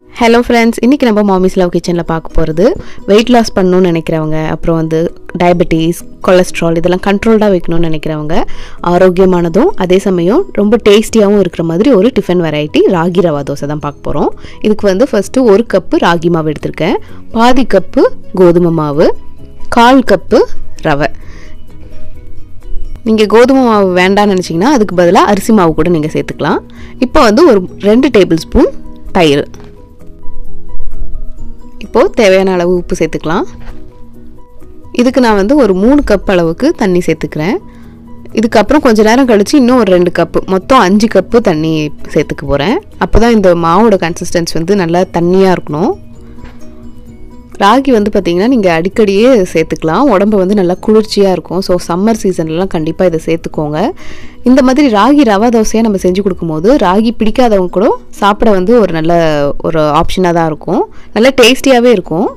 Hello friends, இன்னைக்கு நம்ம Mommy's Love Kitchenல பார்க்க போறது weight loss பண்ணனும்னு நினைக்கிறவங்க அப்புறம் வந்து டயபெட்டிஸ், கொலஸ்ட்ரால் இதெல்லாம் கண்ட்ரோல்டா வைக்கணும்னு நினைக்கிறவங்க ஆரோக்கியமானதும் அதே சமயம் ரொம்ப டேஸ்டியாவும் இருக்கிற மாதிரி ஒரு டிஃபன் வெரைட்டி ராகி ரவா தோசை தான் பார்க்க போறோம். இதுக்கு வந்து ஃபர்ஸ்ட் 1 கப் ராகி மாவு எடுத்துர்க்கேன். பாதி கப் கோதுமை மாவு, 1/4 கப் ரவை. நீங்க கோதுமை மாவு வேண்டாம்னு நினைச்சீங்கன்னா அதுக்கு பதிலா அரிசி மாவு கூட நீங்க சேர்த்துக்கலாம். இப்போ வந்து ஒரு 2 டேபிள்ஸ்பூன் தயிர். இப்போ தேவையான அளவு உப்பு சேர்த்துக்கலாம். இதுக்கு நான் வந்து ஒரு 3 கப் அளவுக்கு தண்ணி சேர்த்துக்கிறேன். இதுக்கு அப்புறம் கொஞ்ச நேரம் கழிச்சு இன்னும் ஒரு 2 கப் மொத்தம் 5 கப் தண்ணி சேர்த்துக்க போறேன். அப்பதான் இந்த மாவோட கன்சிஸ்டன்சி வந்து நல்லா தண்ணியா இருக்கணும். ராகி வந்து பாத்தீங்கன்னா நீங்க அடிக்கடியே சேர்த்துக்கலாம். உடம்பு வந்து நல்லா குளிர்ச்சியா இருக்கும். சோ சம்மர் சீசன்லலாம் கண்டிப்பா இத சேர்த்துக்கோங்க. இந்த மாதிரி ராகி ரவா தோசையை நம்ம செஞ்சு கொடுக்கும்போது ராகி பிடிக்காதவங்க கூட சாப்பிட வந்து ஒரு நல்ல ஒரு ஆப்ஷனா தான் இருக்கும். நல்ல டேஸ்டியாவே இருக்கும்.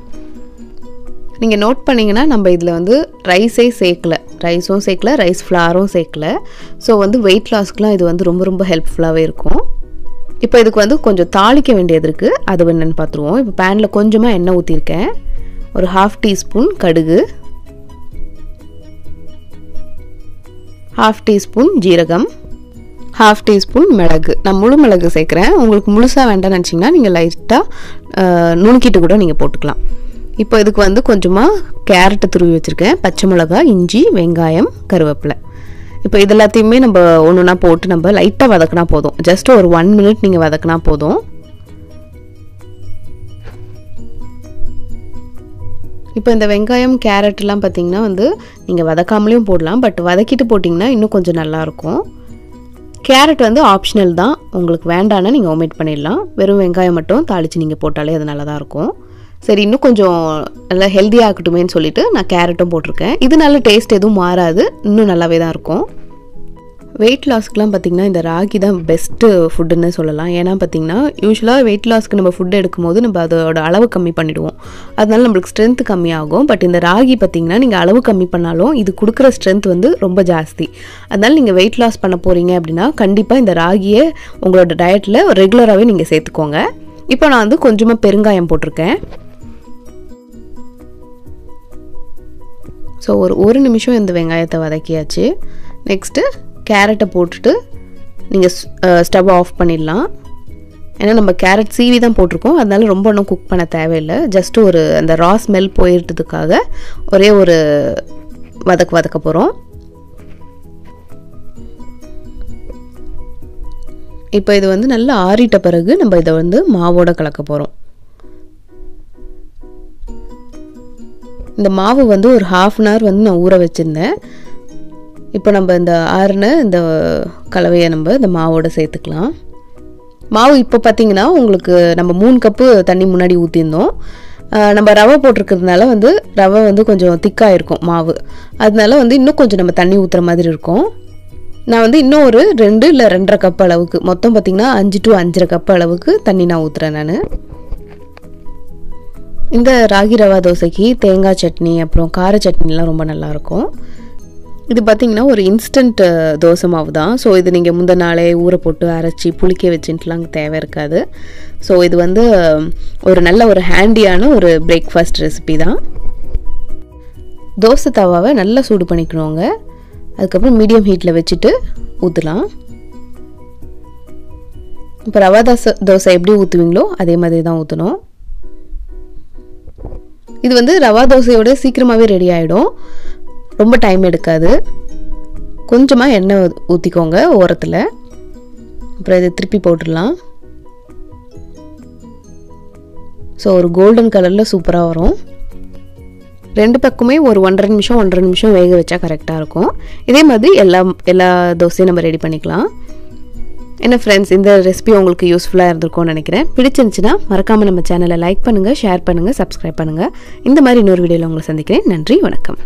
நீங்க நோட் பண்ணீங்கன்னா நம்ம இதுல வந்து ரைஸே சேர்க்கல. ரைஸும் சேர்க்கல, ரைஸ் ஃப்ளாரும் சேர்க்கல. சோ வந்து வெயிட் லாஸ்க்குலாம் இது வந்து ரொம்ப ஹெல்ப்ஃபுல்லாவே இருக்கும். இப்போ இதுக்கு வந்து கொஞ்சம் தாளிக்க வேண்டியது இருக்கு. அது என்னன்னு பாத்துருவோம். இப்போ panல கொஞ்சமா எண்ணெய் ஊத்திருக்கேன். ஒரு 1/2 டீஸ்பூன் கடுகு, 1/2 டீஸ்பூன் ஜீரகம், 1/2 டீஸ்பூன் மிளகு. நான் முழு மிளகு சேர்க்கிறேன். உங்களுக்கு முழுசா வேண்டாம்னு நினைச்சீங்கன்னா நீங்க லைட்டா நுணுக்கிட்டு கூட நீங்க போட்டுக்கலாம். இப்போ இதுக்கு வந்து கொஞ்சமா கேரட் துருவி வச்சிருக்கேன், பச்சை மிளகாய், இஞ்சி, வெங்காயம், கருவேப்பிலை. இப்போ இதெல்லாத்தையுமே நம்ம ஒண்ணுனா போட்டு நம்ம லைட்டா வதக்கினா போதும். ஜஸ்ட் ஒரு 1 மினிட் நீங்க வதக்கினா போதும். இப்போ இந்த வெங்காயம், கேரட் எல்லாம் பாத்தீங்கன்னா வந்து நீங்க வதக்காமலேயும் போடலாம். பட் வதக்கிட்டு போட்டிங்கன்னா இன்னும் கொஞ்சம் நல்லா இருக்கும். கேரட் வந்து ஆப்ஷனல் தான். உங்களுக்கு வேண்டாம்னா நீங்க ஒமிட் பண்ணிடலாம். வெறும் வெங்காயம் மட்டும் தாளிச்சு நீங்க போட்டாலே அது நல்லா தான் இருக்கும். சரி, இன்னும் கொஞ்சம் நல்லா ஹெல்தியா ஆகட்டுமேன்னு சொல்லிட்டு நான் கேரட்டும் போட்டிருக்கேன். இது நல்ல டேஸ்ட் எதுவும் மாறாது, இன்னும் நல்லாவே தான் இருக்கும். வெயிட் லாஸ்க்குலாம் பார்த்தீங்கன்னா இந்த ராகி தான் பெஸ்ட்டு ஃபுட்டுன்னு சொல்லலாம். ஏன்னா பார்த்தீங்கன்னா யூஸ்வலாக வெயிட் லாஸ்க்கு நம்ம ஃபுட் எடுக்கும்போது நம்ம அதோட அளவு கம்மி பண்ணிவிடுவோம். அதனால நம்மளுக்கு ஸ்ட்ரென்த் கம்மியாகும். பட் இந்த ராகி பார்த்தீங்கன்னா நீங்கள் அளவு கம்மி பண்ணாலும் இது கொடுக்குற ஸ்ட்ரென்த் வந்து ரொம்ப ஜாஸ்தி. அதனால நீங்கள் வெயிட் லாஸ் பண்ண போகிறீங்க அப்படின்னா கண்டிப்பாக இந்த ராகியை உங்களோட டயட்டில் ரெகுலராகவே நீங்கள் சேர்த்துக்கோங்க. இப்போ நான் வந்து கொஞ்சமாக பெருங்காயம் போட்டிருக்கேன். ஸோ ஒரு நிமிஷம் இந்த வெங்காயத்தை வதக்கியாச்சு. நெக்ஸ்ட்டு கேரட்டை போட்டுட்டு நீங்கள் ஸ்டவ் ஆஃப் பண்ணிடலாம். ஏன்னா நம்ம கேரட் சீவி தான் போட்டிருக்கோம். அதனால ரொம்ப ஒன்றும் குக் பண்ண தேவையில்லை. ஜஸ்ட் ஒரு அந்த ரா ஸ்மெல் போயிட்டதுக்காக ஒரே ஒரு வதக்க போகிறோம். இப்போ இது வந்து நல்லா ஆறிட்ட பிறகு நம்ம இதை வந்து மாவோட கலக்க போகிறோம். இந்த மாவு வந்து ஒரு 1/2 அன் ஹவர் வந்து நான் ஊற வச்சுருந்தேன். இப்போ நம்ம இந்த ஆறுன இந்த கலவையை நம்ம இந்த மாவோட சேர்த்துக்கலாம். மாவு இப்போ பார்த்தீங்கன்னா உங்களுக்கு நம்ம 3 கப்பு தண்ணி முன்னாடி ஊற்றிருந்தோம். நம்ம ரவை போட்டிருக்கிறதுனால வந்து ரவை வந்து கொஞ்சம் திக்காக இருக்கும் மாவு. அதனால வந்து இன்னும் கொஞ்சம் நம்ம தண்ணி ஊற்றுற மாதிரி இருக்கும். நான் வந்து இன்னும் ஒரு 2 இல்லை 2.5 கப் அளவுக்கு மொத்தம் பார்த்தீங்கன்னா 5 to 5.5 கப் அளவுக்கு தண்ணி நான் ஊற்றுறேன். நான் இந்த ராகி ரவா தோசைக்கு தேங்காய் சட்னி அப்புறம் கார சட்னிலாம் ரொம்ப நல்லாயிருக்கும். இது பார்த்திங்கன்னா ஒரு இன்ஸ்டன்ட் தோசை மாவு தான். ஸோ இது நீங்கள் முந்தின நாளே ஊற போட்டு அரைச்சி புளிக்க வச்சுட்டுலாம் தேவை இருக்காது. ஸோ இது வந்து ஒரு நல்ல ஒரு ஹேண்டியான ஒரு பிரேக்ஃபாஸ்ட் ரெசிபி தான். தோசை தவாவை நல்லா சூடு பண்ணிக்கணுங்க. அதுக்கப்புறம் மீடியம் ஹீட்டில் வச்சுட்டு ஊற்றலாம். இப்போ ரவா தோசை எப்படி ஊற்றுவீங்களோ அதே மாதிரி தான் ஊற்றணும். இது வந்து ரவா தோசையோட சீக்கிரமாகவே ரெடி ஆகிடும். ரொம்ப டைம் எடுக்காது. கொஞ்சமாக எண்ணெய் ஊற்றிக்கோங்க ஓரத்தில். அப்புறம் இதை திருப்பி போட்டுடலாம். ஸோ ஒரு கோல்டன் கலரில் சூப்பராக வரும். 2 பக்கமே ஒரு 1.5 நிமிஷம் வேக வச்சா கரெக்டாக இருக்கும். இதே மாதிரி எல்லா தோசையும் நம்ம ரெடி பண்ணிக்கலாம். என்ன ஃப்ரெண்ட்ஸ், இந்த ரெசிபி உங்களுக்கு யூஸ்ஃபுல்லாக இருந்திருக்கும்னு நினைக்கிறேன். பிடிச்சிருந்துச்சுன்னா மறக்காமல் நம்ம சேனலை லைக் பண்ணுங்கள், ஷேர் பண்ணுங்கள், சப்ஸ்கிரைப் பண்ணுங்கள். இந்த மாதிரி இன்னொரு வீடியோவில் உங்களை சந்திக்கிறேன். நன்றி, வணக்கம்.